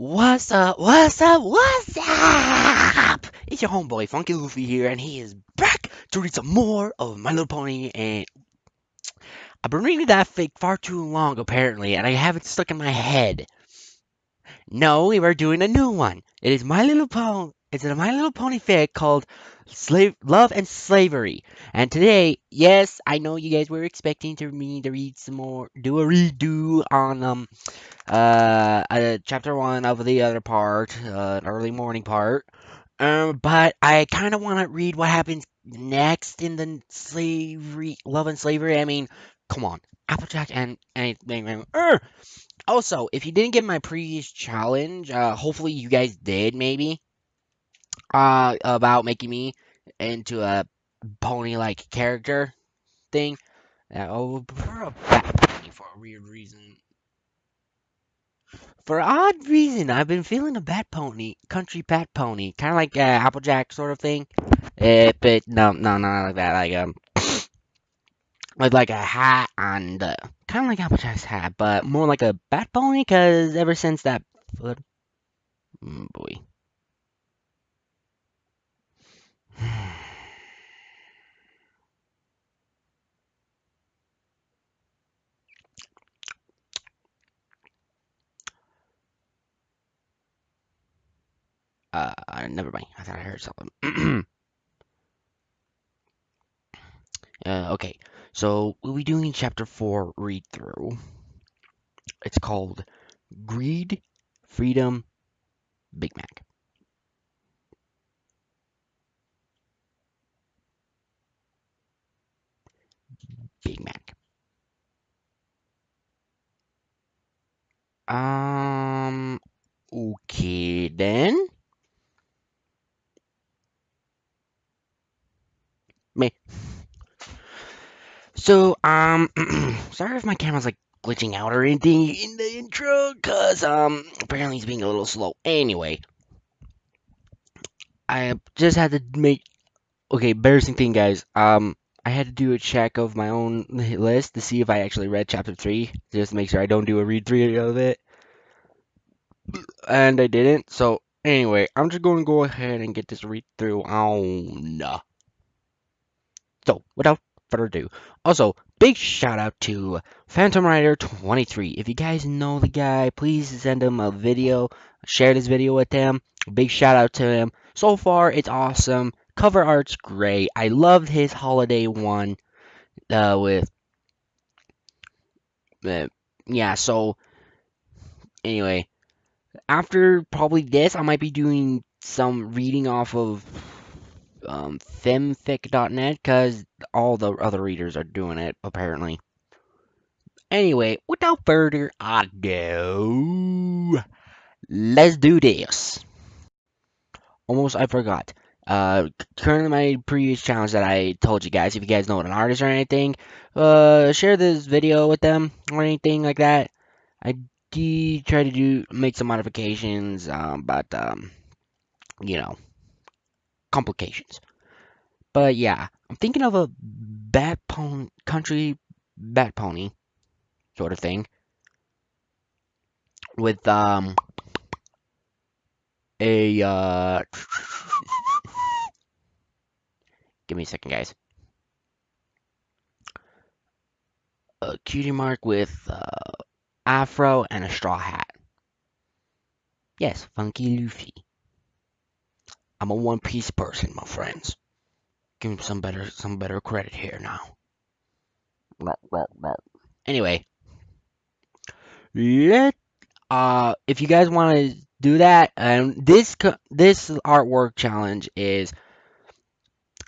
What's up? What's up? What's up? It's your homeboy Funky Luffy here, and he is back to read some more of My Little Pony. And I've been reading that fic far too long, apparently, and I have it stuck in my head. No, we were doing a new one. It is My Little Pony. It's a My Little Pony fic called Slave Love and Slavery. And today, yes, I know you guys were expecting me to read some more, do a redo on chapter one of the other part, early morning part. But I kind of want to read what happens next in the love and slavery. I mean, come on, Applejack and anything. Also, if you didn't get my previous challenge, hopefully you guys did, maybe, about making me into a pony-like character thing. Oh, for a bad pony for a weird reason. For odd reason, I've been feeling a bat pony, country pat pony, kind of like Applejack sort of thing. But no, no, not like that. With like a hat and kind of like Applejack's hat, but more like a bat pony. Cause ever since that, boy, never mind. I thought I heard something. Okay, so we'll be doing chapter 4 read through. It's called Greed, Freedom, Big Mac. Big Mac. Okay then. Me. So, sorry if my camera's like glitching out or anything in the intro, cause apparently it's being a little slow. Anyway, I just had to make okay, embarrassing thing, guys. I had to do a check of my own list to see if I actually read chapter 3, just to make sure I don't do a read 3 of it, and I didn't. So, anyway, I'm just going to go ahead and get this read through on. So, without further ado, also, big shout out to Phantom Rider 23. If you guys know the guy, please send him a video, share this video with him. Big shout out to him. So far, it's awesome. Cover art's great. I loved his holiday one with uh, yeah. So anyway, after probably this, I might be doing some reading off of femfic.net because all the other readers are doing it apparently. Anyway, without further ado, let's do this. Almost I forgot. Currently my previous challenge that I told you guys, if you guys know an artist or anything, share this video with them or anything like that. I did try to make some modifications, but you know, complications. But yeah, I'm thinking of a bat pony, country bat pony sort of thing with a give me a second, guys. A cutie mark with afro and a straw hat. Yes, Funky Luffy. I'm a One Piece person, my friends. Give him some better credit here now. Anyway, let if you guys want to do that, this artwork challenge is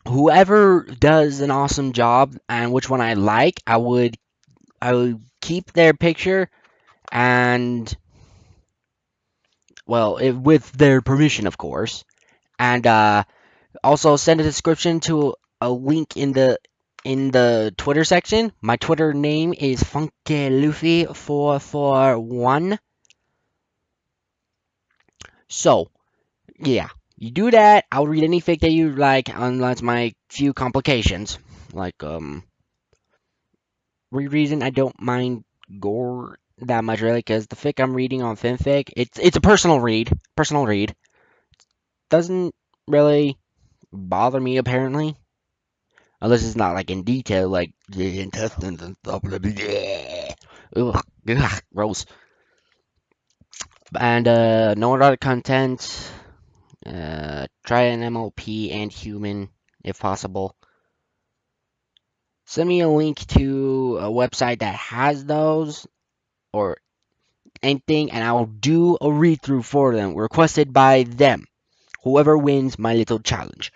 whoever does an awesome job and which one I like, I would keep their picture and well, with their permission, of course, and also send a description to a link in the Twitter section. My Twitter name is funkyluffy441. So yeah, you do that. I'll read any fic that you like, unless my few complications, like reason I don't mind gore. that much really, because the fic I'm reading on FinFic, it's a personal read. Doesn't really bother me apparently, unless it's not like in detail, like the intestines and stuff. Ugh, ugh, gross. And no other content. Try an MLP and human if possible. Send me a link to a website that has those or anything, and I'll do a read through for them, requested by them. Whoever wins my little challenge.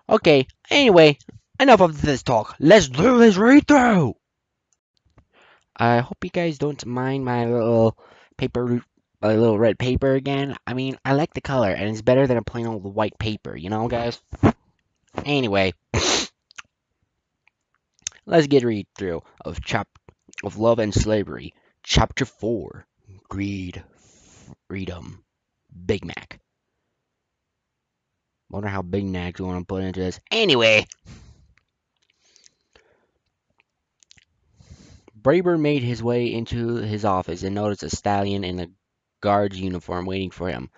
Okay, anyway, enough of this talk. Let's do this read through! I hope you guys don't mind my little paper, my little red paper again. I mean, I like the color, and it's better than a plain old white paper, you know, guys? Anyway, let's get a read through of Love and Slavery, Chapter 4, Greed, Freedom, Big Mac. Wonder how Big Mac's going to put into this. Anyway, Braber made his way into his office and noticed a stallion in a guard's uniform waiting for him.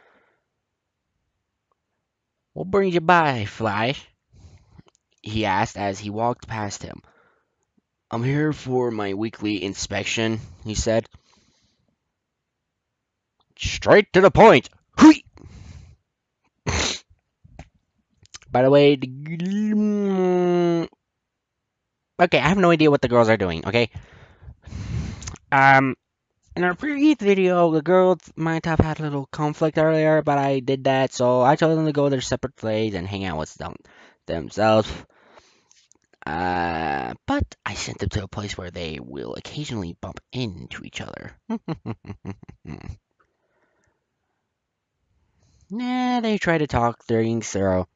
"What brings you by, Flash?" he asked as he walked past him. "I'm here for my weekly inspection," he said. "Straight to the point. Hui!" By the way, okay, I have no idea what the girls are doing, okay? Um, in our previous video, the girls might have had a little conflict earlier, but I did that, so I told them to go their separate ways and hang out with themselves. But I sent them to a place where they will occasionally bump into each other. Nah, they try to talk during thorough.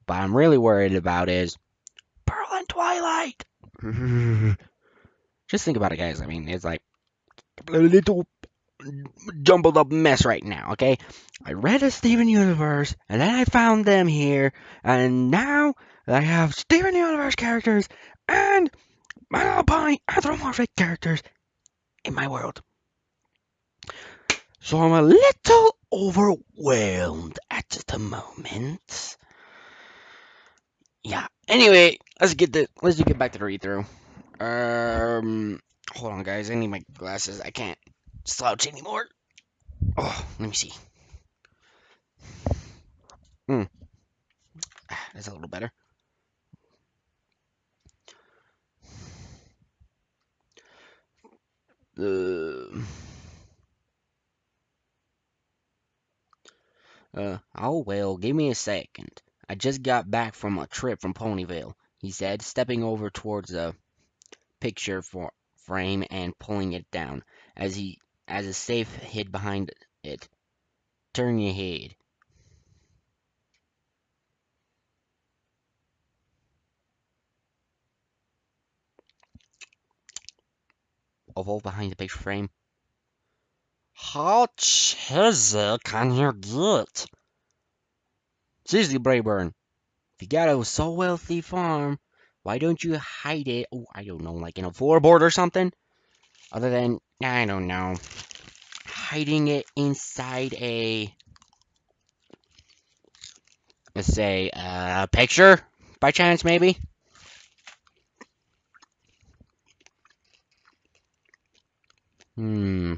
But I'm really worried about is Pearl and Twilight. Just think about it, guys. I mean, it's like a little jumbled up mess right now, okay? I read a Steven Universe, and then I found them here, and now I have Steven Universe characters and My Little Pony anthropomorphic characters in my world. So I'm a little overwhelmed at the moment. Yeah. Anyway, let's get back to the read through. Hold on, guys. I need my glasses. I can't slouch anymore. Oh, let me see. That's a little better. Uh, oh well, give me a second. I just got back from a trip from Ponyville, he said, stepping over towards the picture frame and pulling it down as a safe hid behind it. Turn your head. Oval behind the picture frame. How cheesy can you get? Seriously, Brayburn, if you got a so wealthy farm, why don't you hide it? Oh, I don't know, like in a floorboard or something? Other than, I don't know, hiding it inside let's say, a picture, by chance, maybe? Hmm.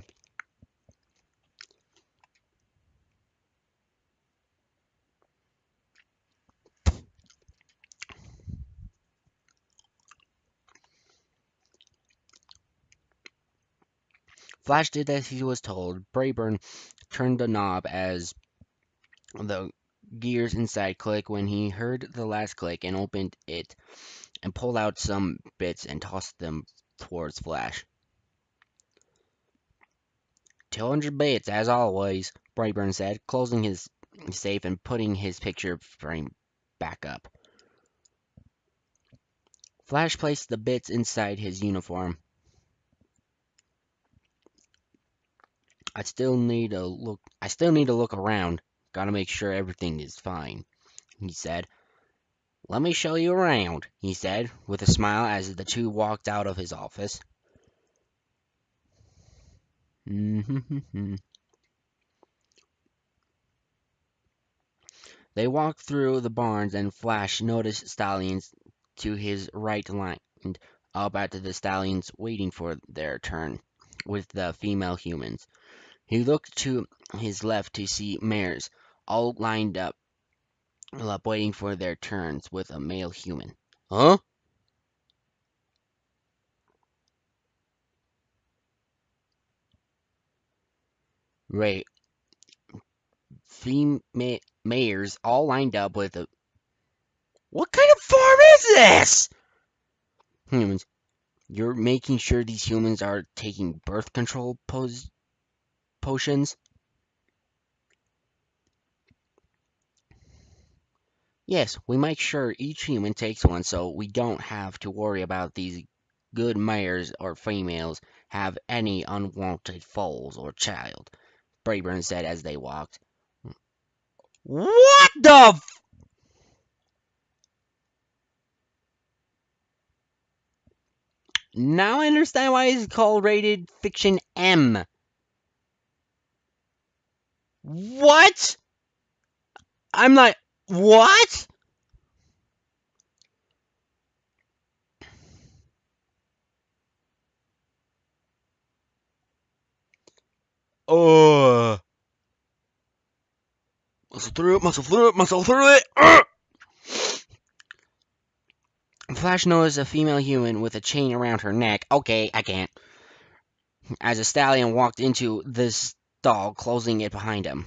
Flash did as he was told. Brayburn turned the knob as the gears inside clicked when he heard the last click and opened it and pulled out some bits and tossed them towards Flash. 200 bits, as always, Brayburn said, closing his safe and putting his picture frame back up. Flash placed the bits inside his uniform. I still need to look around. Gotta make sure everything is fine, he said. Let me show you around, he said, with a smile as the two walked out of his office. They walked through the barns and Flash noticed stallions to his right lined up at the stallions waiting for their turn with the female humans. He looked to his left to see mares all lined up waiting for their turns with a male human. Huh? Right. Female mares all lined up with a. What kind of farm is this? Humans. You're making sure these humans are taking birth control potions? Yes, we make sure each human takes one so we don't have to worry about these good mares or females have any unwanted foals or child, Brayburn said as they walked. What the Now I understand why it's called rated fiction M. What? I'm like, what? Oh. Muscle through it. Flash noticed a female human with a chain around her neck. Okay, I can't. As a stallion walked into the stall, closing it behind him.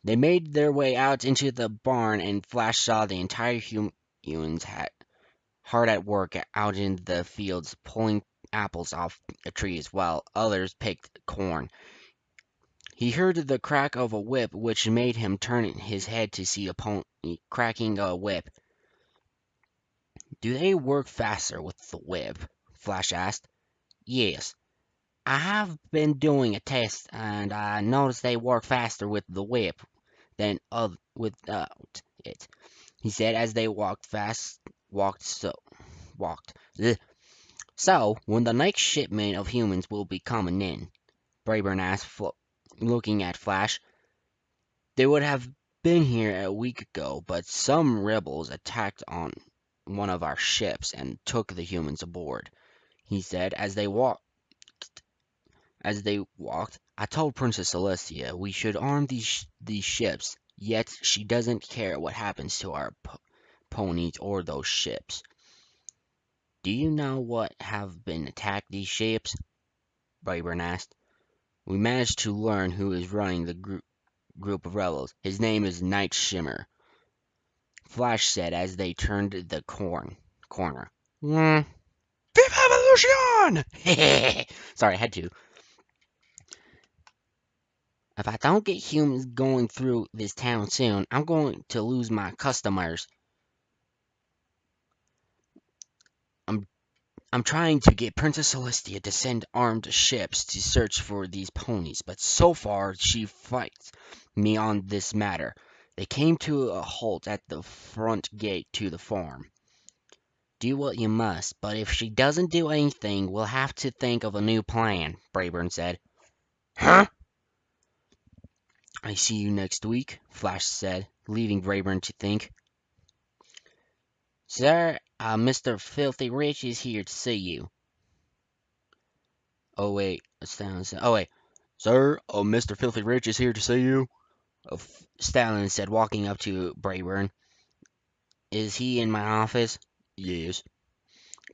They made their way out into the barn, and Flash saw the entire humans hard at work out in the fields, pulling apples off the trees, while others picked corn. He heard the crack of a whip, which made him turn his head to see a pony cracking a whip. Do they work faster with the whip? Flash asked. Yes. I have been doing a test, and I noticed they work faster with the whip than without it, he said as they walked. Ugh. So, when the next shipment of humans will be coming in? Brayburn asked, looking at Flash. They would have been here a week ago, but some rebels attacked on one of our ships and took the humans aboard, he said as they walked. I told Princess Celestia we should arm these ships, yet she doesn't care what happens to our ponies or those ships. Do you know what have been attacked these ships? Brayburn asked. We managed to learn who is running the group of rebels. His name is Night Shimmer, Flash said as they turned the corner. Mm. Fifth Evolution! Sorry, I had to. If I don't get humans going through this town soon, I'm going to lose my customers. I'm I'm trying to get Princess Celestia to send armed ships to search for these ponies, but so far she fights me on this matter. They came to a halt at the front gate to the farm. Do what you must, but if she doesn't do anything, we'll have to think of a new plan, Brayburn said. Huh? I see you next week, Flash said, leaving Brayburn to think. Sir, Mr. Filthy Rich is here to see you. Oh wait, oh wait. Sir, Mr. Filthy Rich is here to see you, Stalin said, walking up to Brayburn. Is he in my office? Yes.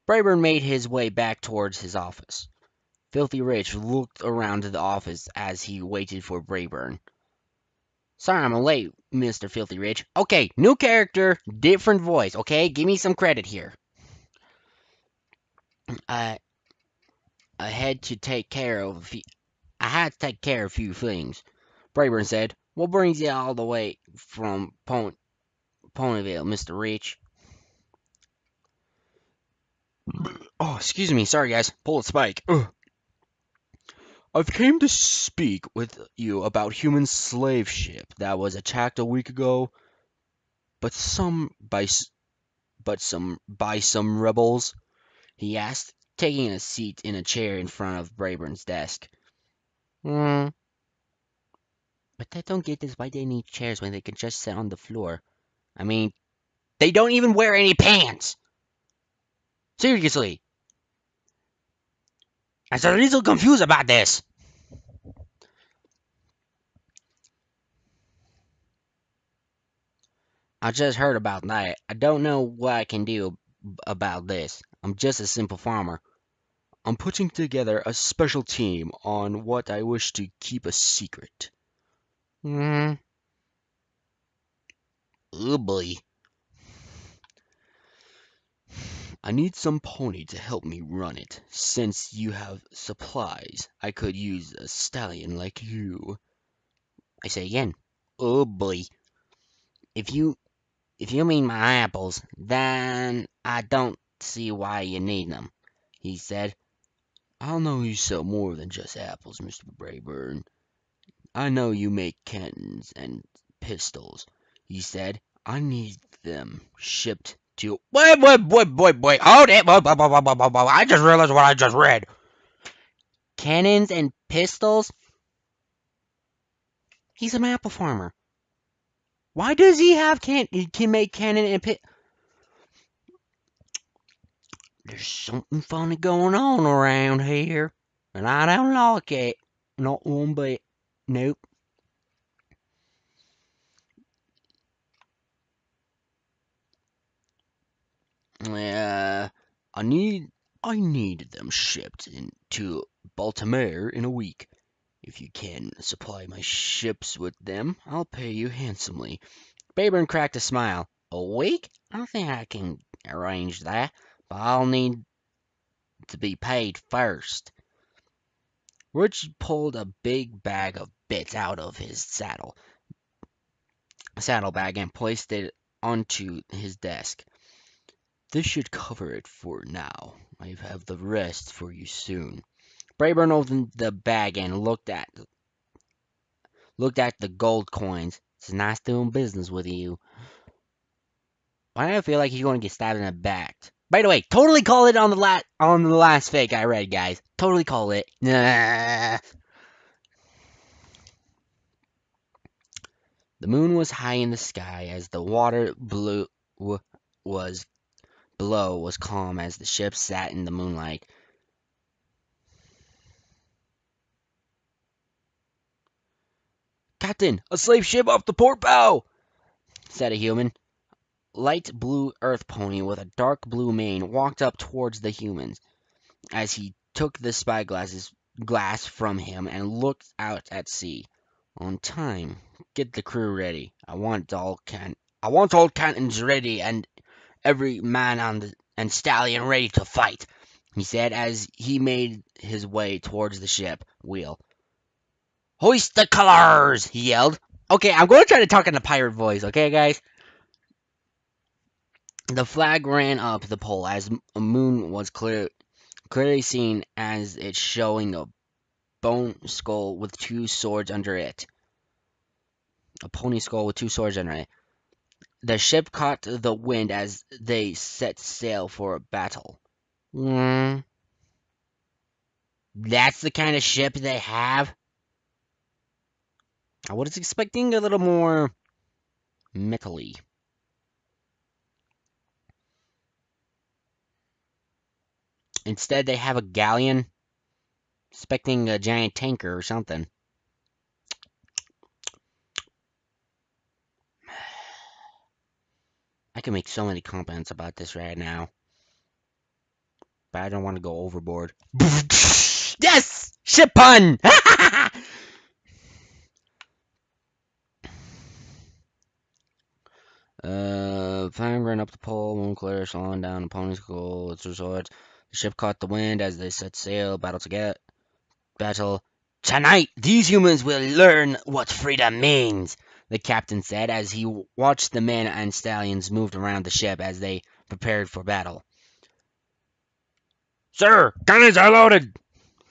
Brayburn made his way back towards his office. Filthy Rich looked around the office as he waited for Brayburn. Sorry I'm late, Mr. Filthy Rich. Okay, new character, different voice, okay? Give me some credit here. I I had to take care of a few, I had to take care of a few things, Brayburn said. What brings you all the way from Ponyville, Mr. Rich? Oh, excuse me. Sorry, guys. Pull a spike. Ugh. I've came to speak with you about human slave ship that was attacked a week ago, but some by by some rebels?" he asked, taking a seat in a chair in front of Brayburn's desk. Hmm, but I don't get is why they need chairs when they can just sit on the floor. I mean, they don't even wear any pants! Seriously! I'm so little confused about this! I just heard about that. I don't know what I can do about this. I'm just a simple farmer. I'm putting together a special team on what I wish to keep a secret. Hmm. Oh boy. I need some pony to help me run it. Since you have supplies, I could use a stallion like you. I say again. Oh boy. If you if you mean my apples, then I don't see why you need them, he said. I'll know you sell more than just apples, Mr. Brayburn. I know you make cannons and pistols, he said. I need them shipped to. Wait, hold it! I just realized what I just read. Cannons and pistols? He's an apple farmer. Why does he have he can make cannon and pit? There's something funny going on around here, and I don't like it. Not one bit. Nope. Uh, I need I need them shipped into Baltimore in a week. If you can supply my ships with them, I'll pay you handsomely. Bayburn cracked a smile. A week? I think I can arrange that, but I'll need to be paid first. Rich pulled a big bag of bits out of his saddlebag and placed it onto his desk. This should cover it for now. I have the rest for you soon. Brayburn opened the bag and looked at the gold coins. It's nice doing business with you. Why do I feel like he's going to get stabbed in the back? By the way, totally call it on the last fake I read, guys. Totally call it. Nah. The moon was high in the sky as the water was below was calm as the ship sat in the moonlight. Captain, a slave ship off the port bow, said a human. Light blue earth pony with a dark blue mane walked up towards the humans as he took the glass from him and looked out at sea. On time. Get the crew ready. I want all cannons ready and every man on the and stallion ready to fight, he said as he made his way towards the ship wheel. Hoist the colors! He yelled. Okay, I'm going to try to talk in a pirate voice, okay, guys? The flag ran up the pole as a moon was clearly seen as it showing a bone skull with two swords under it. A pony skull with two swords under it. The ship caught the wind as they set sail for a battle. Mm, that's the kind of ship they have? I was expecting a little more metally. Instead, they have a galleon. Expecting a giant tanker or something. I can make so many comments about this right now, but I don't want to go overboard. Yes! Ship pun! Fire ran up the pole, moon clear, slowing down the pony's goal, its swords. The ship caught the wind as they set sail, battle. Tonight, these humans will learn what freedom means, the captain said as he watched the men and stallions move around the ship as they prepared for battle. Sir, cannons are loaded!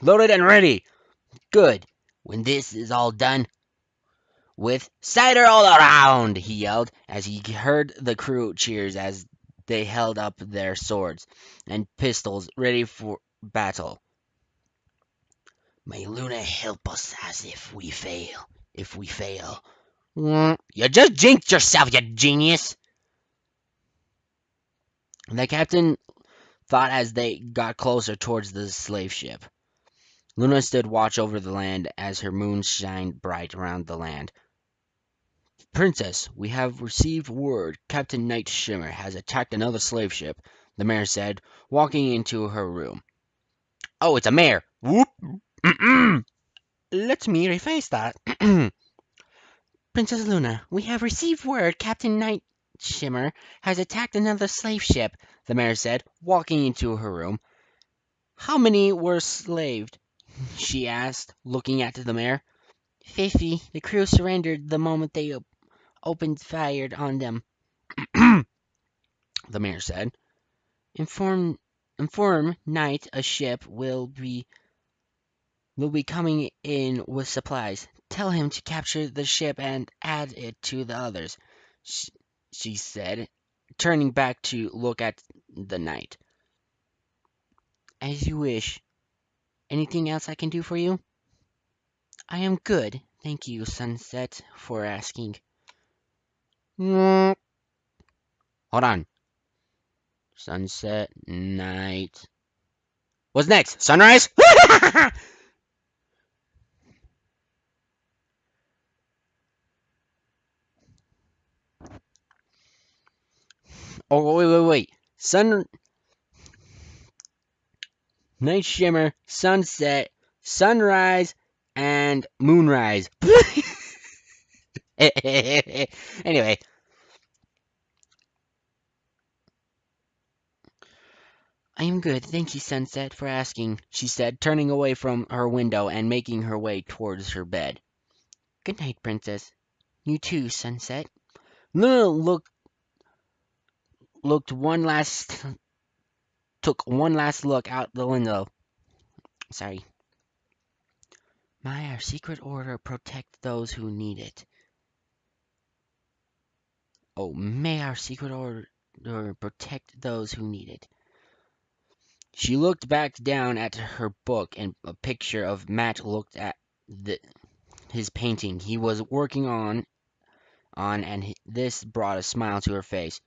Loaded and ready! Good. When this is all done with, cider all around, he yelled as he heard the crew cheers as they held up their swords and pistols ready for battle. May Luna help us as if we fail. If we fail. You just jinxed yourself, you genius! The captain thought as they got closer towards the slave ship. Luna stood watch over the land as her moon shined bright around the land. Princess, we have received word Captain Night Shimmer has attacked another slave ship, the mayor said, walking into her room. Oh, it's a mayor! Whoop! Let me rephrase that. Princess Luna, we have received word Captain Night Shimmer has attacked another slave ship, the mayor said, walking into her room. How many were slaved? She asked, looking at the mayor. 50. The crew surrendered the moment they opened fire on them, the mayor said. Inform Knight a ship will be coming in with supplies. Tell him to capture the ship and add it to the others, she said, turning back to look at the knight. As you wish. Anything else I can do for you? I am good, thank you, Sunset, for asking. Hold on. Sunset, night. What's next? Sunrise? Oh, wait. Night shimmer, sunset, sunrise, and moonrise. Anyway, I am good, thank you, Sunset, for asking, she said, turning away from her window and making her way towards her bed. Good night, Princess. You too, Sunset. Luna looked one last took one last look out the window. Sorry. May our secret order protect those who need it. Oh, may our secret order protect those who need it. She looked back down at her book, and a picture of Matt looked at his painting he was working and this brought a smile to her face.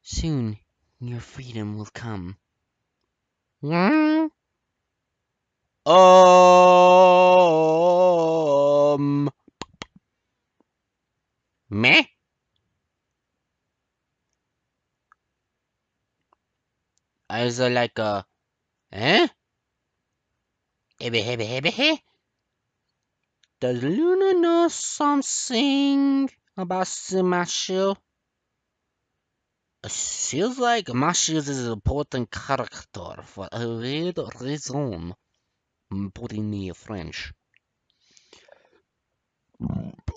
Soon, your freedom will come. Meh? Is it like a, eh? Hebbe. Does Luna know something about Mashield? Feels like Mashield is an important character for a weird reason. Putting me French.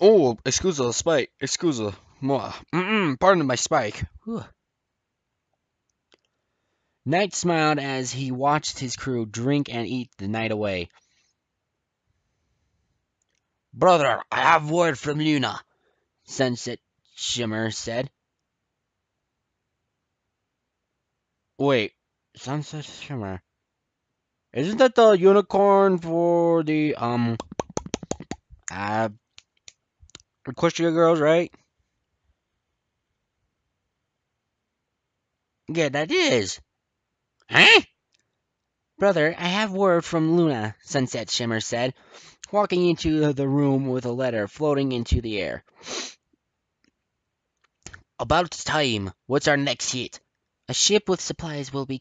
Oh, excusa, Spike. Excusa. Moi. Pardon my Spike. Whew. Knight smiled as he watched his crew drink and eat the night away. Brother, I have word from Luna, Sunset Shimmer said. Wait, Sunset Shimmer. Isn't that the unicorn for the Equestria Girls, right? Yeah, that is. Huh? Brother, I have word from Luna, Sunset Shimmer said, walking into the room with a letter floating into the air. About time. What's our next hit? A ship with supplies will be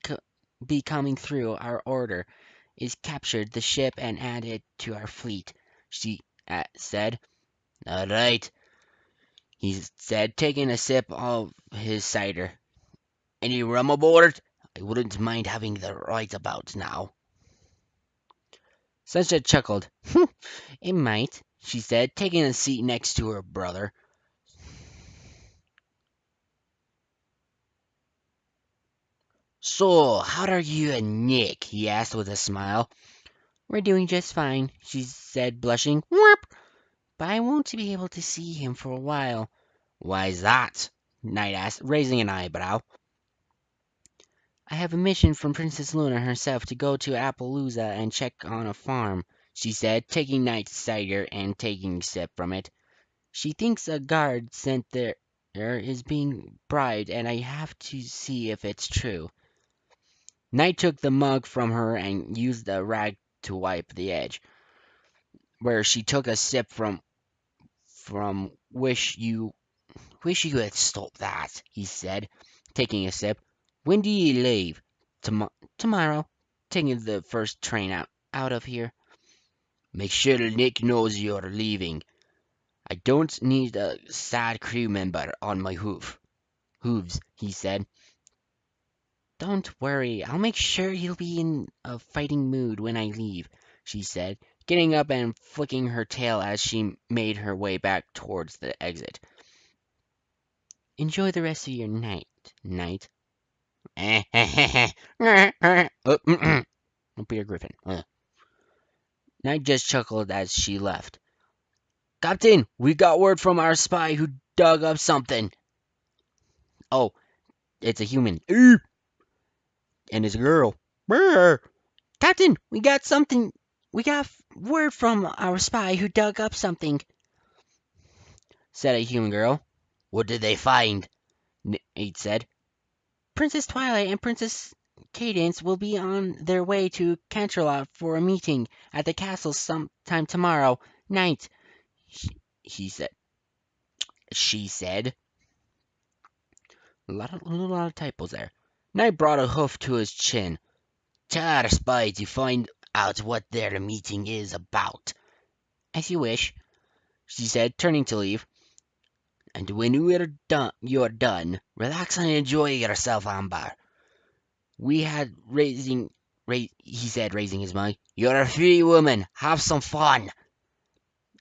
coming through. Our order is captured the ship and add it to our fleet, she said. All right, he said, taking a sip of his cider. Any rum aboard? I wouldn't mind having the right about now. Sunset chuckled. It might, she said, taking a seat next to her brother. So, how are you and Nick? He asked with a smile. We're doing just fine, she said, blushing. Whoop! But I won't be able to see him for a while. Why's that? Knight asked, raising an eyebrow. I have a mission from Princess Luna herself to go to Appaloosa and check on a farm, she said, taking Knight's cider and taking a sip from it. She thinks a guard sent there is being bribed, and I have to see if it's true. Knight took the mug from her and used a rag to wipe the edge, where she took a sip from wish you had stopped that, he said, taking a sip. When do you leave? Tomorrow. Taking the first train out of here. Make sure Nick knows you're leaving. I don't need a sad crew member on my hooves, he said. Don't worry, I'll make sure he'll be in a fighting mood when I leave, she said, getting up and flicking her tail as she made her way back towards the exit. Enjoy the rest of your Knight. Peter Griffin. Knight just chuckled as she left. Captain, we got word from our spy who dug up something. Oh, it's a human. And it's a girl. Captain, we got something. We got word from our spy who dug up something, said a human girl. What did they find? Nate said. Princess Twilight and Princess Cadance will be on their way to Canterlot for a meeting at the castle sometime tomorrow night, he said. She said. A lot of typos there. Knight brought a hoof to his chin. Tell our spy to find out what their meeting is about. As you wish, she said, turning to leave. And when you're done, relax and enjoy yourself, Amber. We had he said, raising his mug. You're a free woman. Have some fun.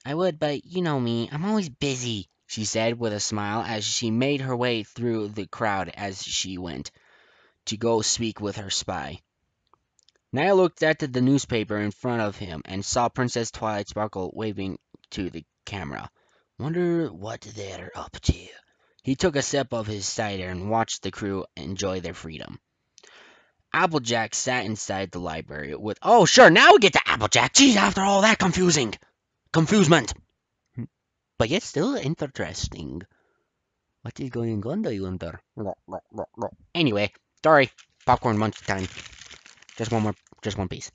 I would, but you know me. I'm always busy, she said with a smile as she made her way through the crowd as she went to go speak with her spy. Niall looked at the newspaper in front of him and saw Princess Twilight Sparkle waving to the camera. Wonder what they're up to. He took a sip of his cider and watched the crew enjoy their freedom. Applejack sat inside the library with. Oh, sure, now we get to Applejack. Geez, after all that confusement. But yet still interesting. What is going on, I wonder? Anyway, sorry, popcorn munch time. Just one piece.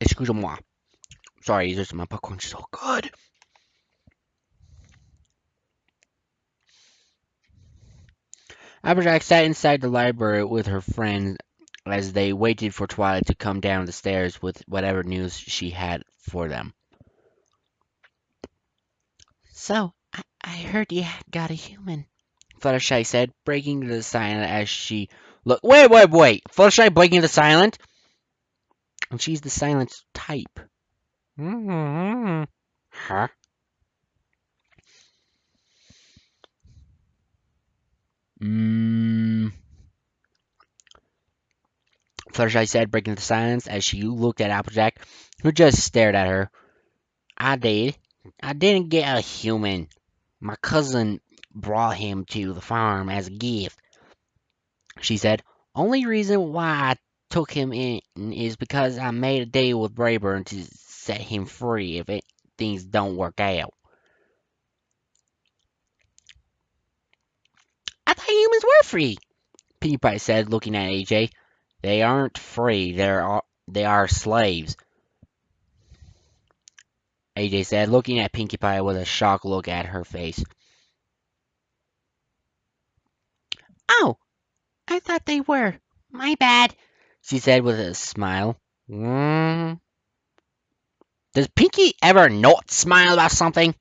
Excuse-moi. Sorry, just my popcorn's so good. Applejack sat inside the library with her friend as they waited for Twilight to come down the stairs with whatever news she had for them. So, I heard you got a human, Fluttershy said, breaking the silence as she looked. Wait! Fluttershy breaking the silence? And she's the silence type. Huh? Fluttershy said, breaking the silence as she looked at Applejack, who just stared at her. I did. I didn't get a human. My cousin brought him to the farm as a gift, she said. Only reason why I took him in is because I made a deal with Brayburn to set him free if things don't work out. I thought humans were free, Pinkie Pie said, looking at AJ. They aren't free. They are slaves, AJ said, looking at Pinkie Pie with a shocked look at her face. Oh, I thought they were. My bad, she said with a smile. Does Pinkie ever not smile about something?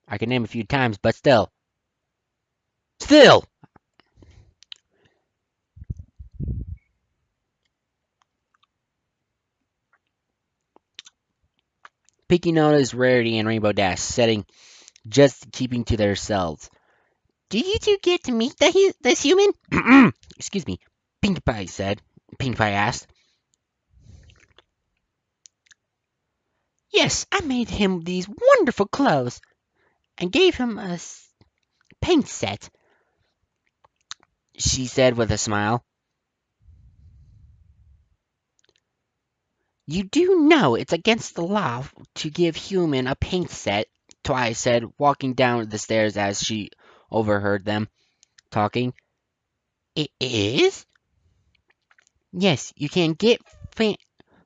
I can name a few times, but still. Still! Pinkie noticed Rarity and Rainbow Dash sitting just keeping to themselves. Do you two get to meet this human? Excuse me, Pinkie Pie said. Pinkie Pie asked. Yes, I made him these wonderful clothes and gave him a paint set, she said with a smile. You do know it's against the law to give human a paint set, Twilight said, walking down the stairs as she overheard them talking. It is? Yes, you can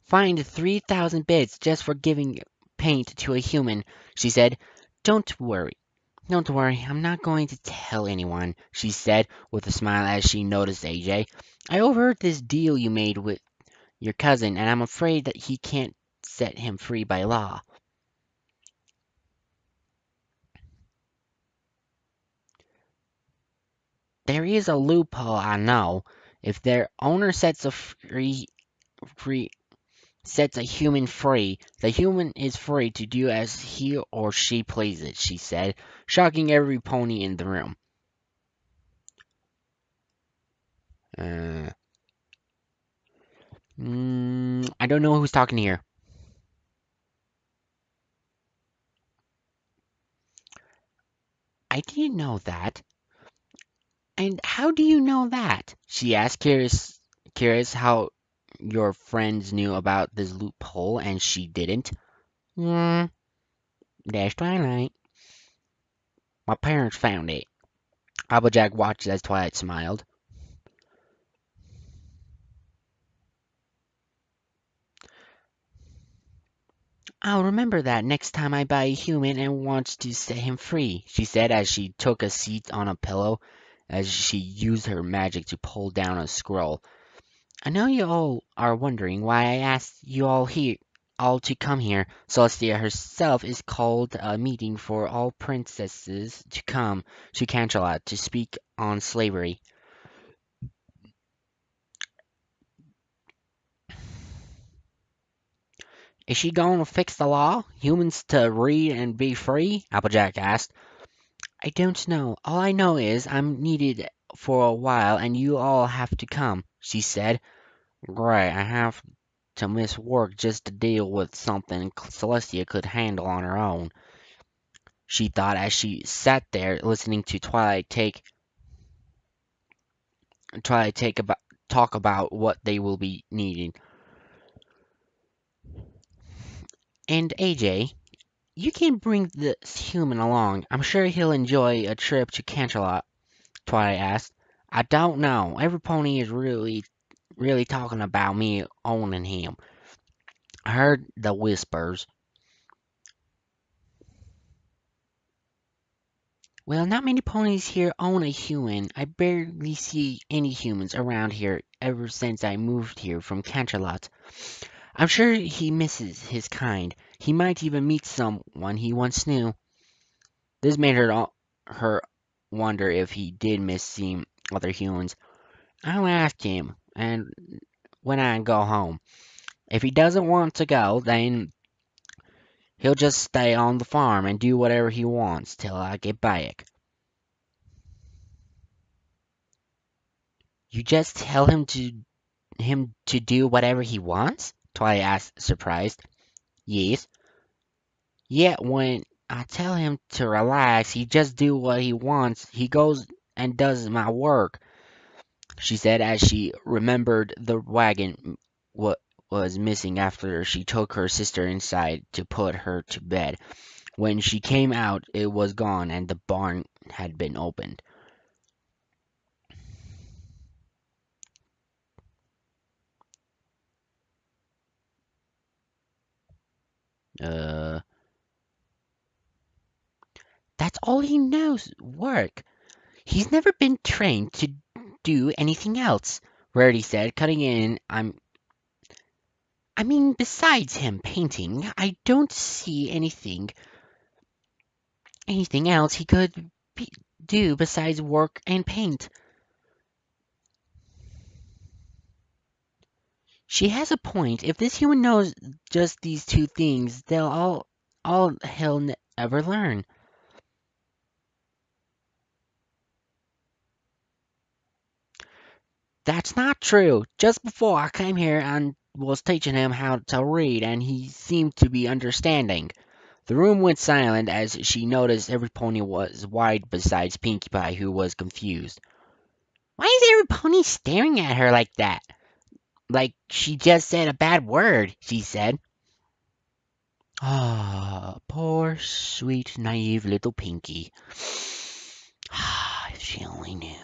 fined 3,000 bits just for giving paint to a human, she said. Don't worry. Don't worry, I'm not going to tell anyone, she said with a smile as she noticed AJ. I overheard this deal you made with your cousin, and I'm afraid that he can't set him free by law. There is a loophole, I know. If their owner free sets a human free, the human is free to do as he or she pleases, she said, shocking every pony in the room. Uh, I don't know who's talking here. I didn't know that. And how do you know that? She asked, curious how your friends knew about this loophole and she didn't. Hmm, that's Twilight. My parents found it. Applejack watched as Twilight smiled. I'll remember that next time I buy a human and wants to set him free, she said as she took a seat on a pillow as she used her magic to pull down a scroll. I know you all are wondering why I asked you all to come here. Celestia herself is called a meeting for all princesses to come to Canterlot to speak on slavery. Is she going to fix the law? Humans to read and be free? Applejack asked. I don't know. All I know is I'm needed for a while and you all have to come, she said. Great, I have to miss work just to deal with something Celestia could handle on her own, she thought as she sat there listening to Twilight take about talk about what they will be needing. And AJ, you can bring this human along. I'm sure he'll enjoy a trip to Canterlot, Twilight asked. I don't know. Every pony is really talking about me owning him. I heard the whispers. Well, not many ponies here own a human. I barely see any humans around here ever since I moved here from Canterlot. I'm sure he misses his kind. He might even meet someone he once knew. This made her wonder if he did miss seeing other humans. I'll ask him, and when I go home. If he doesn't want to go, then he'll just stay on the farm and do whatever he wants till I get back. You just tell him to do whatever he wants? Twilight asked, surprised. Yes. Yet when I tell him to relax, he just do what he wants. He goes and does my work, she said as she remembered the wagon what was missing after she took her sister inside to put her to bed. When she came out, it was gone and the barn had been opened. Uh, that's all he knows, work. He's never been trained to do anything else, Rarity said, cutting in. I mean, besides him painting, I don't see anything else he could do besides work and paint. She has a point. If this human knows just these two things, they'll all he'll ever learn. That's not true. Just before I came here and was teaching him how to read, and he seemed to be understanding. The room went silent as she noticed every pony was white besides Pinkie Pie, who was confused. Why is every pony staring at her like that? Like she just said a bad word, she said. Ah, poor, sweet, naive little Pinkie. Ah, if she only knew.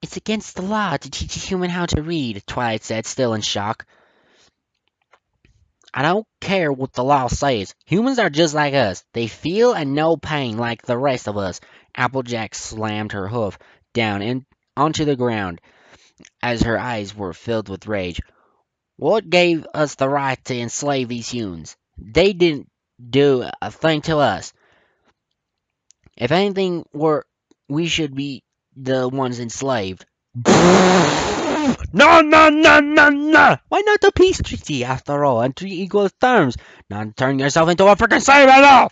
It's against the law to teach a human how to read, Twilight said, still in shock. I don't care what the law says. Humans are just like us. They feel and know pain like the rest of us. Applejack slammed her hoof down onto the ground as her eyes were filled with rage. What gave us the right to enslave these humans? They didn't do a thing to us. If anything were, we should be the ones enslaved. No, no, no, no, no! Why not a peace treaty after all, and treat equal terms? Not turn yourself into a freaking slave at all!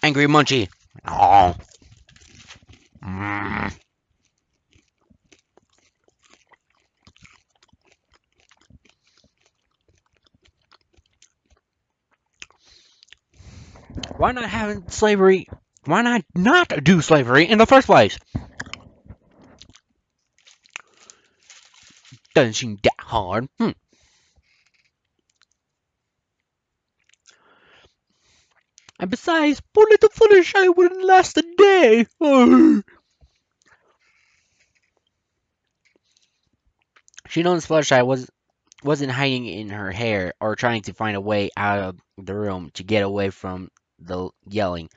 Angry Munchie. Oh. Why not have slavery? Why not do slavery in the first place? Doesn't seem that hard. And besides, poor little Fluttershy wouldn't last a day. She knows Fluttershy wasn't hiding in her hair or trying to find a way out of the room to get away from the yelling.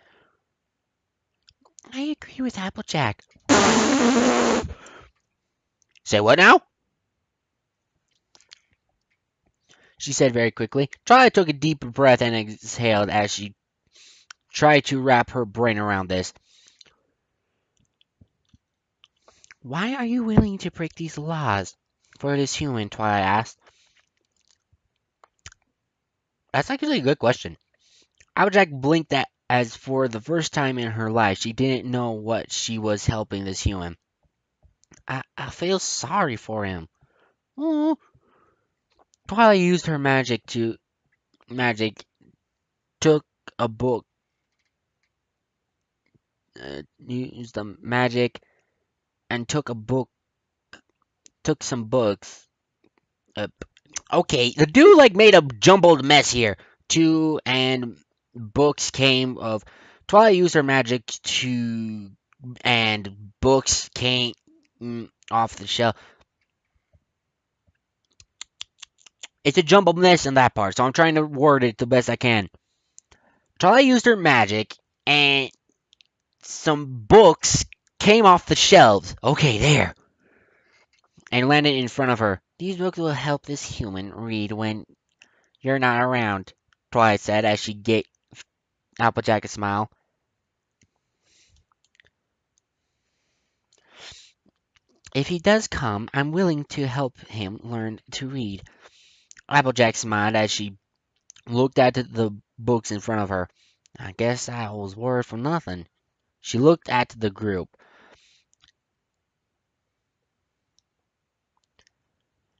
I agree with Applejack. Say what now? She said very quickly. Charlie took a deep breath and exhaled as she tried to wrap her brain around this. Why are you willing to break these laws for this human? Twilight asked. That's actually a good question. Applejack blinked at as for the first time in her life she didn't know what she was helping this human. I feel sorry for him. Oh. Twilight used her magic took a book used the magic and took some books. Uh, okay, the dude like made a jumbled mess here. Two and books came of Twilight used her magic to and books came off the shelf. It's a jumbled mess in that part, so I'm trying to word it the best I can. Twilight used her magic and some books came off the shelves. Okay, there. And landed in front of her. These books will help this human read when you're not around, Twilight said as she gave Applejack a smile. If he does come, I'm willing to help him learn to read. Applejack smiled as she looked at the books in front of her. I guess I was worried for nothing. She looked at the group.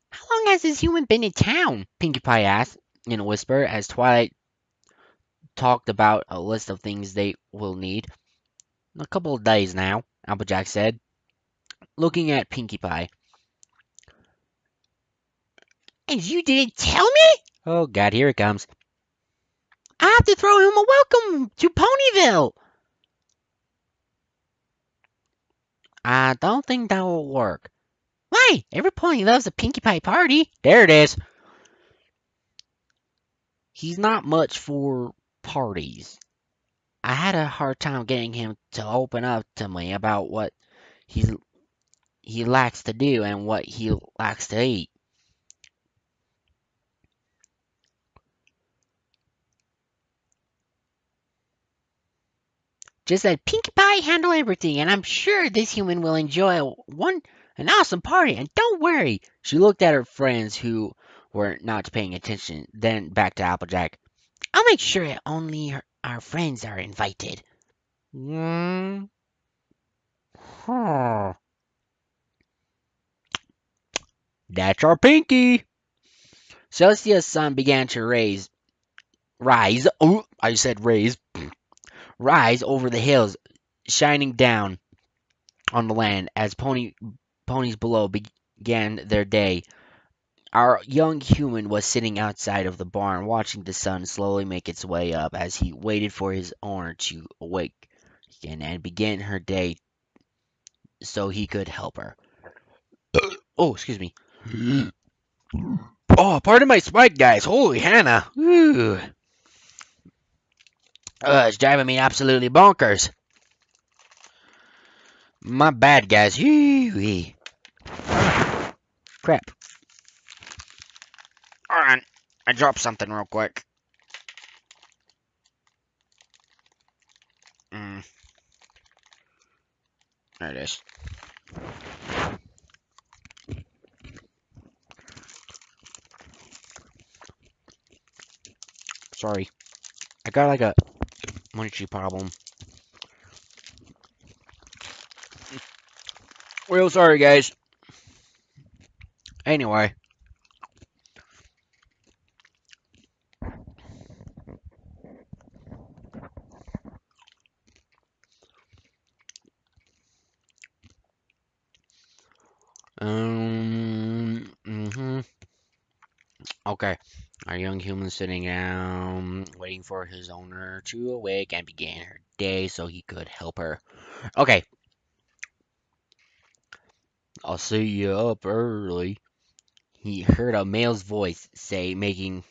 How long has this human been in town? Pinkie Pie asked in a whisper as Twilight talked about a list of things they will need. A couple of days now, Applejack said, looking at Pinkie Pie. And you didn't tell me? Oh, God, here it comes. I have to throw him a welcome to Ponyville. I don't think that will work. Why? Every pony loves a Pinkie Pie party. There it is. He's not much for parties. I had a hard time getting him to open up to me about what he likes to do and what he likes to eat. Just let Pinkie Pie handle everything, and I'm sure this human will enjoy an awesome party. And don't worry. She looked at her friends who were not paying attention, then back to Applejack. I'll make sure only our friends are invited. Mm, huh. That's our Pinky. Celestia's sun began to rise. Oh, I said raise. Rise over the hills, shining down on the land as ponies below began their day. Our young human was sitting outside of the barn watching the sun slowly make its way up as he waited for his owner to awake again and begin her day so he could help her. Oh, excuse me. Oh, pardon my spike, guys. Holy Hannah. Ooh. It's driving me absolutely bonkers. My bad, guys. Hee. Crap. Alright. I dropped something real quick. Mm, there it is. Sorry. I got like a munchie problem. Real sorry, guys. Anyway. Okay. Our young human sitting down, waiting for his owner to awake and begin her day so he could help her. Okay. I'll see you up early. He heard a male's voice say, making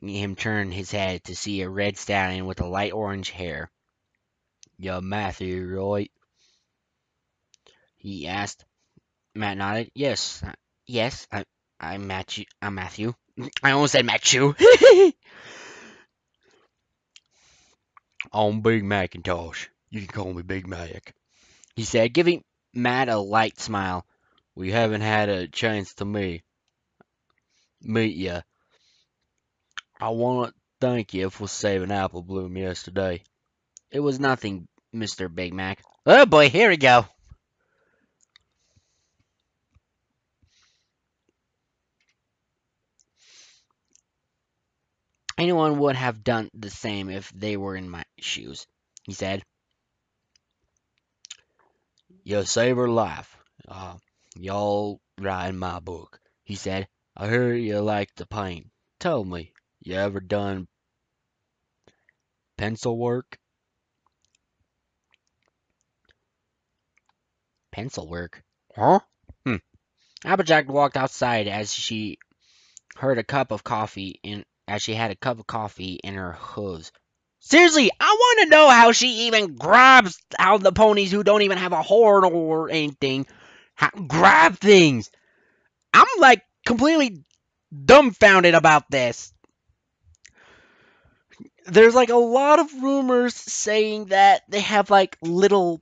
him turn his head to see a red stallion with a light orange hair. "Ya Matthew, right?" he asked. Matt nodded. Yes, I'm Matthew. I'm Matthew. I almost said Matthew. I'm Big Macintosh. You can call me Big Mac, he said, giving Matt a light smile. "We haven't had a chance to meet ya. I want to thank you for saving Apple Bloom yesterday." "It was nothing, Mr. Big Mac." Oh boy, here we go. "Anyone would have done the same if they were in my shoes," he said. "You saved her life. Uh, Y'all right in my book," he said. "I hear you like to paint. Tell me, you ever done pencil work?" "Pencil work? Huh?" Hmm. Applejack walked outside as she had a cup of coffee in her hooves. Seriously, I want to know how she even grabs how the ponies who don't even have a horn or anything grab things. I'm like completely dumbfounded about this. There's like a lot of rumors saying that they have like little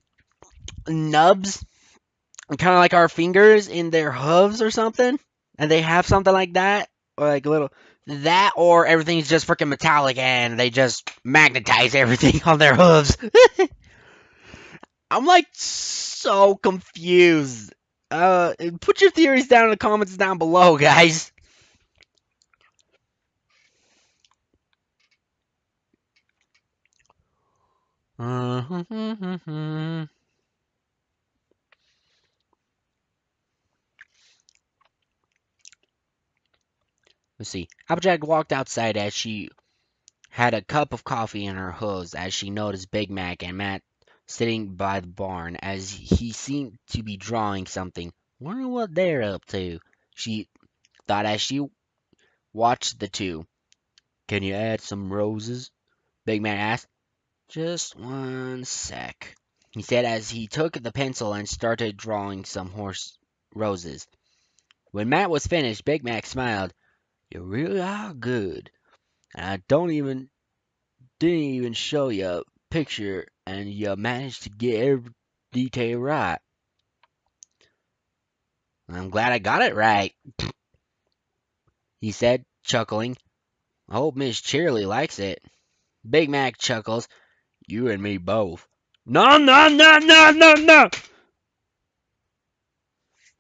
nubs, kind of like our fingers in their hooves or something, and they have something like that, or like a little that, or everything's just freaking metallic and they just magnetize everything on their hooves. I'm like so confused. Put your theories down in the comments down below, guys. Let's see. Applejack walked outside as she had a cup of coffee in her hooves as she noticed Big Mac and Matt sitting by the barn as he seemed to be drawing something. Wonder what they're up to, she thought as she watched the two. "Can you add some roses?" Big Mac asked. "Just one sec," he said as he took the pencil and started drawing some horse roses. When Matt was finished, Big Mac smiled. "You really are good. And I don't even didn't even show you a picture and you managed to get every detail right." "I'm glad I got it right," he said, chuckling. I hope Miss Cheerily likes it. Big Mac chuckles. You and me both. No, no, no, no, no, no!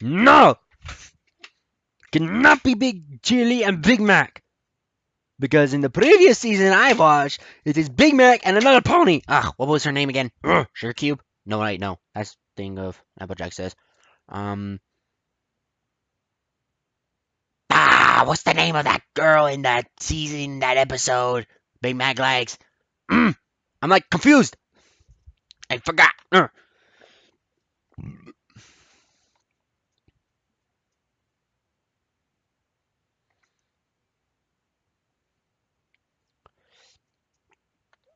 No! Cannot be Big Chili and Big Mac. Because in the previous season I watched, it is Big Mac and another pony. Ah, what was her name again? Sugar Cube? No, right, no. That's the thing of Applejack says. Um, what's the name of that girl in that season, that episode? Big Mac likes. I'm like confused. I forgot.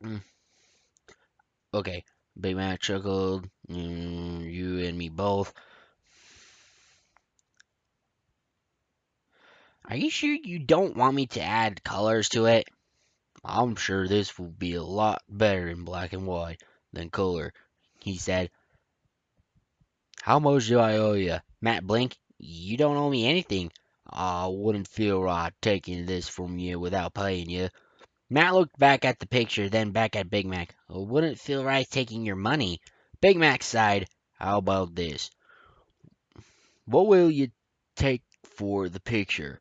Mm, okay, Big Mac chuckled. You and me both. Are you sure you don't want me to add colors to it? I'm sure this will be a lot better in black and white than color, he said. How much do I owe you? Matt blinked. You don't owe me anything. I wouldn't feel right taking this from you without paying you. Matt looked back at the picture, then back at Big Mac. I wouldn't feel right taking your money. Big Mac sighed. How about this? What will you take for the picture?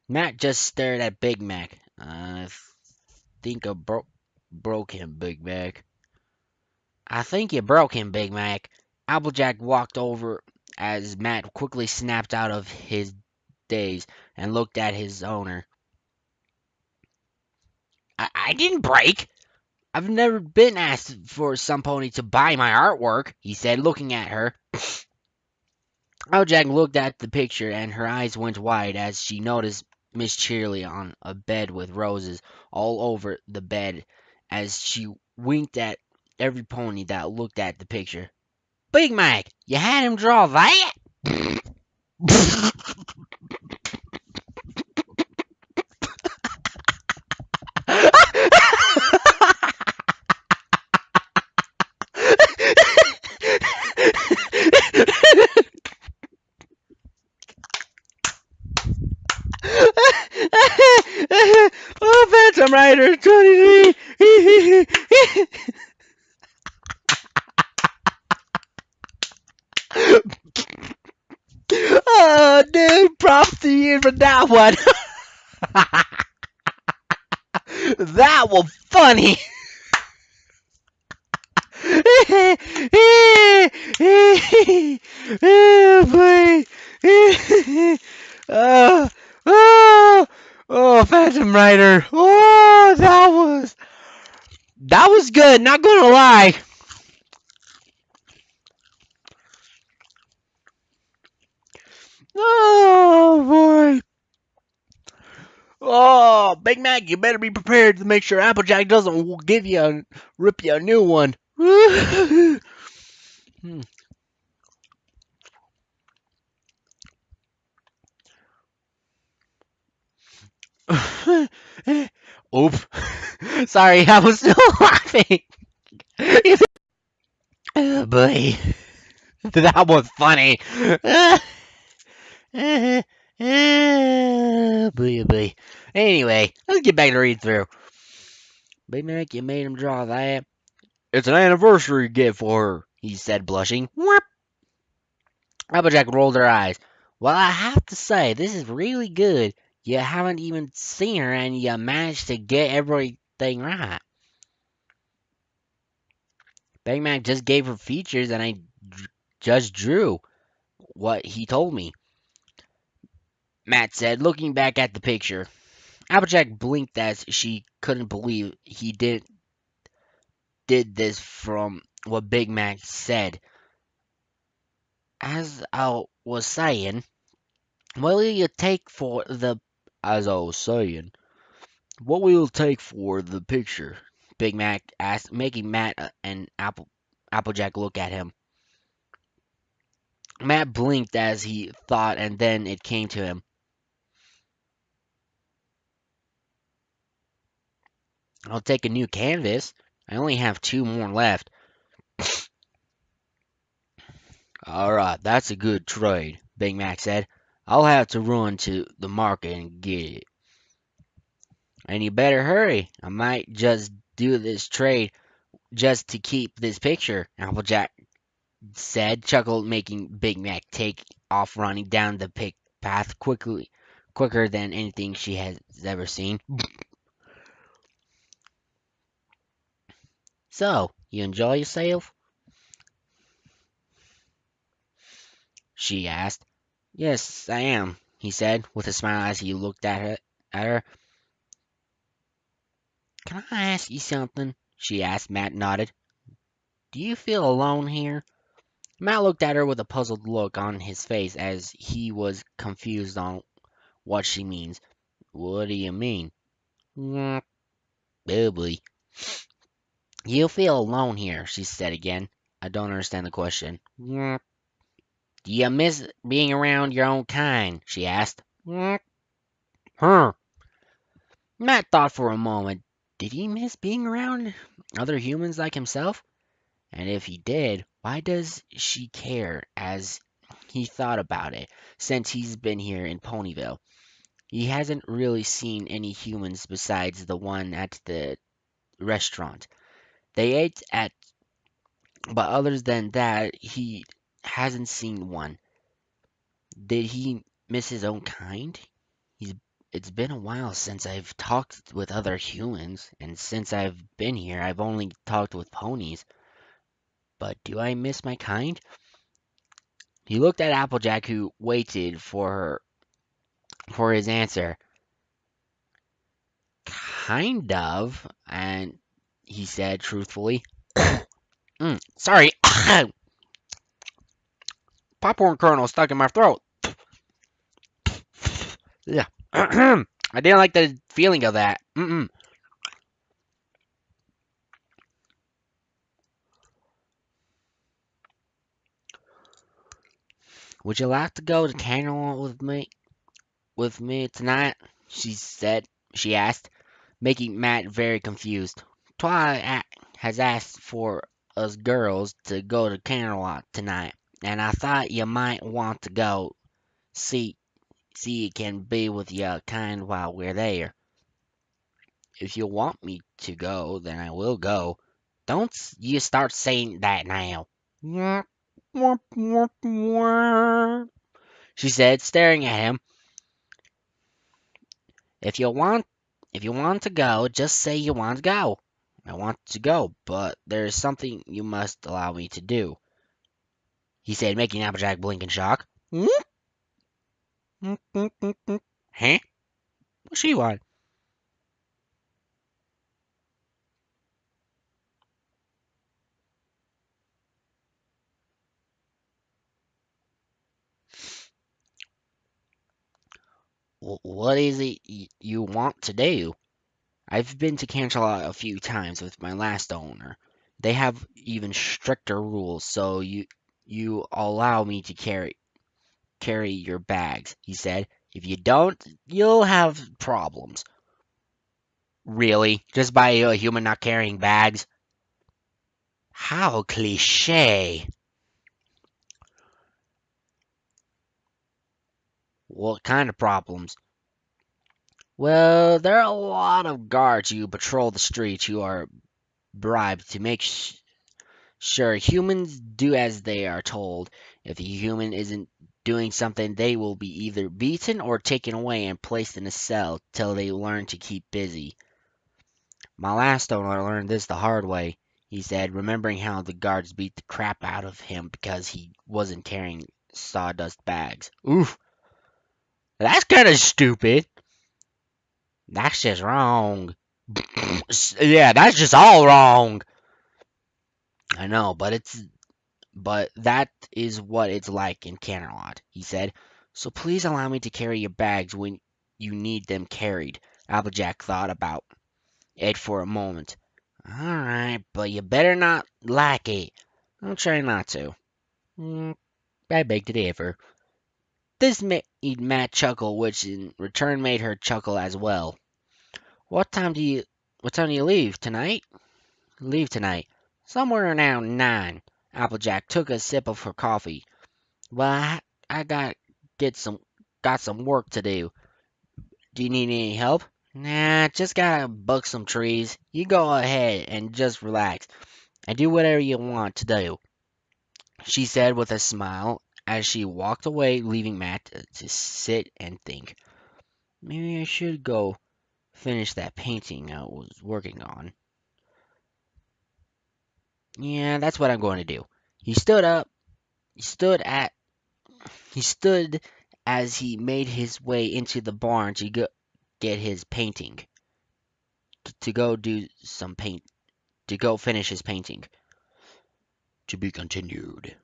Matt just stared at Big Mac. I think I broke him, Big Mac. I think you broke him, Big Mac. Applejack walked over as Matt quickly snapped out of his daze and looked at his owner. I didn't break. I've never been asked for some pony to buy my artwork, he said, looking at her. Applejack looked at the picture and her eyes went wide as she noticed Miss Cheerily on a bed with roses all over the bed as she winked at every pony that looked at the picture. Big Mac, you had him draw that? Oh, Phantom Rider 23. Oh, dude, props to you for that one. That was funny. Oh, boy. Oh, oh, oh, Phantom Rider. Oh, that was good. Not gonna lie. Oh boy. Oh, Big Mac, you better be prepared to make sure Applejack doesn't rip you a new one. Oop. Sorry, I was still laughing. Oh boy. That was funny. Oh boy, oh boy. Anyway, let's get back to read through. Big Mac, you made him draw that. It's an anniversary gift for her, he said, blushing. Whoop. Applejack rolled her eyes. Well, I have to say, this is really good. You haven't even seen her and you managed to get everything right. Big Mac just gave her features and I just drew what he told me, Matt said, looking back at the picture. Applejack blinked as she couldn't believe he did this from what Big Mac said. As I was saying, what will you take for the as I was saying, what will you take for the picture? Big Mac asked, making Matt and Applejack look at him. Matt blinked as he thought, and then it came to him. I'll take a new canvas. I only have 2 more left. Alright, that's a good trade, Big Mac said. I'll have to run to the market and get it. And you better hurry. I might just do this trade just to keep this picture, Applejack said, chuckled, making Big Mac take off running down the pig path quicker than anything she has ever seen. So, you enjoy yourself? She asked. Yes, I am, he said, with a smile as he looked at her. Can I ask you something? She asked. Matt nodded. Do you feel alone here? Matt looked at her with a puzzled look on his face as he was confused on what she means. What do you mean? "Mm, Bubbly. You feel alone here, she said again. I don't understand the question. Do you miss being around your own kind? She asked. Huh. Matt thought for a moment. Did he miss being around other humans like himself? And if he did, why does she care as he thought about it since he's been here in Ponyville? He hasn't really seen any humans besides the one at the restaurant. They ate at, but other than that, he hasn't seen one. Did he miss his own kind? He's It's been a while since I've talked with other humans, and since I've been here, I've only talked with ponies. But do I miss my kind? He looked at Applejack, who waited for his answer. Kind of, and he said truthfully. Sorry, popcorn kernel stuck in my throat. Yeah, I didn't like the feeling of that. Would you like to go to Canada with me tonight? She said. She asked, making Matt very confused. Twilight has asked for us girls to go to Canada tonight, and I thought you might want to go see you can be with your kind while we're there. If you want me to go, then I will go. Don't you start saying that now. She said, staring at him. If you want if you want to go, just say you want to go. I want to go, but there is something you must allow me to do, he said, making Applejack blink in shock. Huh? What she want? What is it you want to do? I've been to Cancela a few times with my last owner. They have even stricter rules, so you allow me to carry your bags, he said. If you don't, you'll have problems. Really? Just by a human not carrying bags? How cliche. What kind of problems? Well, there are a lot of guards who patrol the streets who are bribed to make sure humans do as they are told. If a human isn't doing something, they will be either beaten or taken away and placed in a cell till they learn to keep busy. My last owner learned this the hard way, he said, remembering how the guards beat the crap out of him because he wasn't carrying sawdust bags. Oof, that's kind of stupid. That's just wrong. Yeah, that's just all wrong. I know, but that is what it's like in Canterlot, he said. So please allow me to carry your bags when you need them carried. Applejack thought about it for a moment. All right, but you better not like it. I'll try not to. Mm, I beg to differ. This made Matt chuckle, which in return made her chuckle as well. What time do you what time do you leave tonight? Leave tonight. Somewhere around 9. Applejack took a sip of her coffee. Well, I get some got some work to do. Do you need any help? Nah, just gotta buck some trees. You go ahead and just relax and do whatever you want to do, she said with a smile as she walked away, leaving Matt to sit and think. Maybe I should go finish that painting I was working on. Yeah, that's what I'm going to do. He stood up. He stood at. He stood as he made his way into the barn to get his painting. To go do some paint. To go finish his painting. To be continued.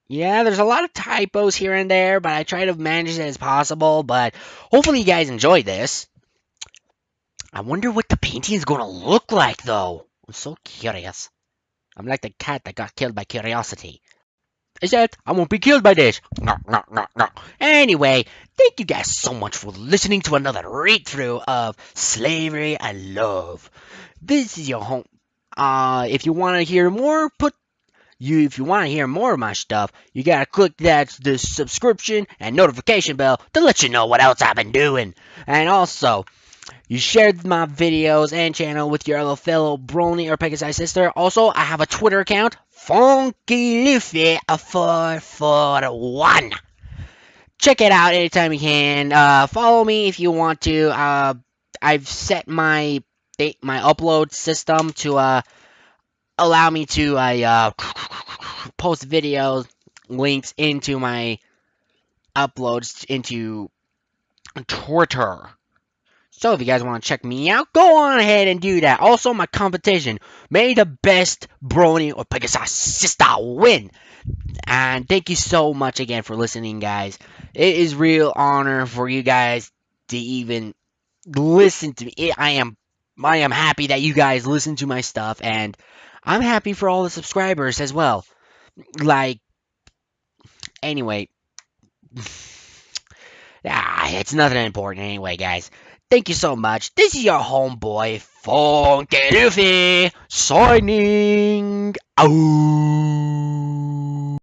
Yeah, there's a lot of typos here and there, but I try to manage it as possible. But hopefully, you guys enjoyed this. I wonder what the painting is going to look like, though. I'm so curious. I'm like the cat that got killed by curiosity. Is that I won't be killed by this? No, no, no, no. Anyway, thank you guys so much for listening to another read through of Slavery and Love. This is your home. If you want to hear more, if you want to hear more of my stuff, you gotta click the subscription and notification bell to let you know what else I've been doing. And also, you shared my videos and channel with your other fellow Brony or Pegasi sister. Also, I have a Twitter account, Funky Luffy 441. Check it out anytime you can. Follow me if you want to. I've set my upload system to allow me to post videos links into my uploads into Twitter. So if you guys want to check me out, go on ahead and do that. Also, my competition, may the best Brony or Pegasus sister win. And thank you so much again for listening, guys. It is real honor for you guys to even listen to me. I am happy that you guys listen to my stuff, and I'm happy for all the subscribers as well. Like, anyway, it's nothing important anyway, guys. Thank you so much. This is your homeboy, Funky Luffy, signing out.